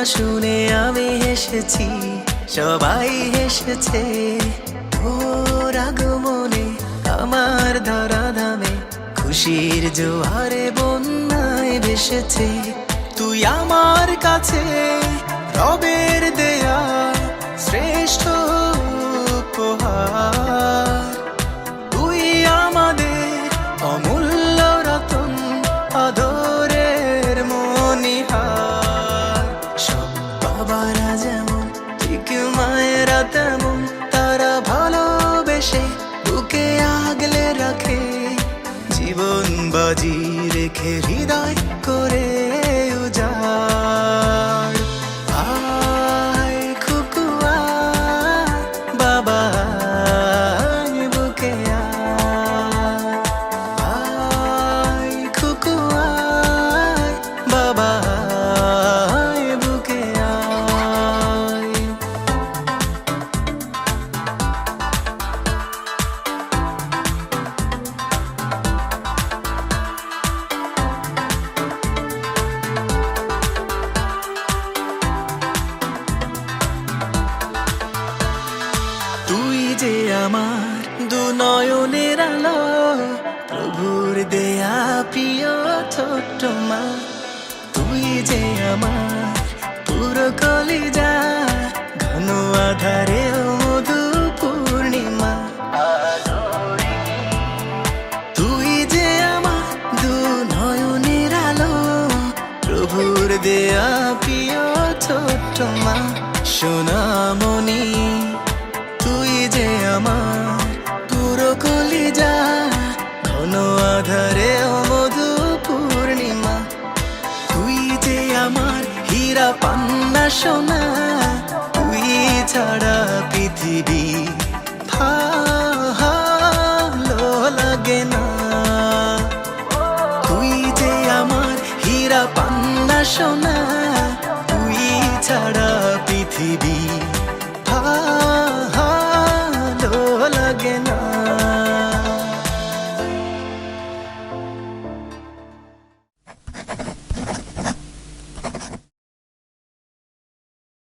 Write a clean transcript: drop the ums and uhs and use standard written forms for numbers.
শুনে আমি হেসেছি, সবাই হেসেছে। ওর আগমনে আমার ধরাধামে খুশির জোয়ারে বন্যায় ভেসেছে। তুই আমার কাছে রবের দেয়া শ্রেষ্ঠ উপহার। তুই আমাদের অমূল্য রতন, আদরের মনিহার। সব বাবারা যেমন ঠিক মায়েরা তেমন, তারা ভালোবেসে বুকে আগলে রাখে। জীবন বাজি রেখে হৃদয় করে উজাড়। আয় খুকু আয়, বাবা আয় বুকে আয়। আয় খুকু আয়, বাবা আয় বুকে আয়। তুই যে আমার দু নয়নের আলো, প্রভুর দেয়া প্রিয় ছোট্ট মা। তুই যে আমার পুরো কলিজা, ঘন আধারে মধু পূর্ণিমা। তুই যে আমার দু নয়নের আলো, প্রভুর দেয়া প্রিয় ছোট্ট মা। সোনামণি তুই যে আমার পুরো কলিজা, ঘন আধারে মধু পূর্ণিমা। তুই যে আমার হীরা পান্না সোনা, তুই ছাড়া পৃথিবী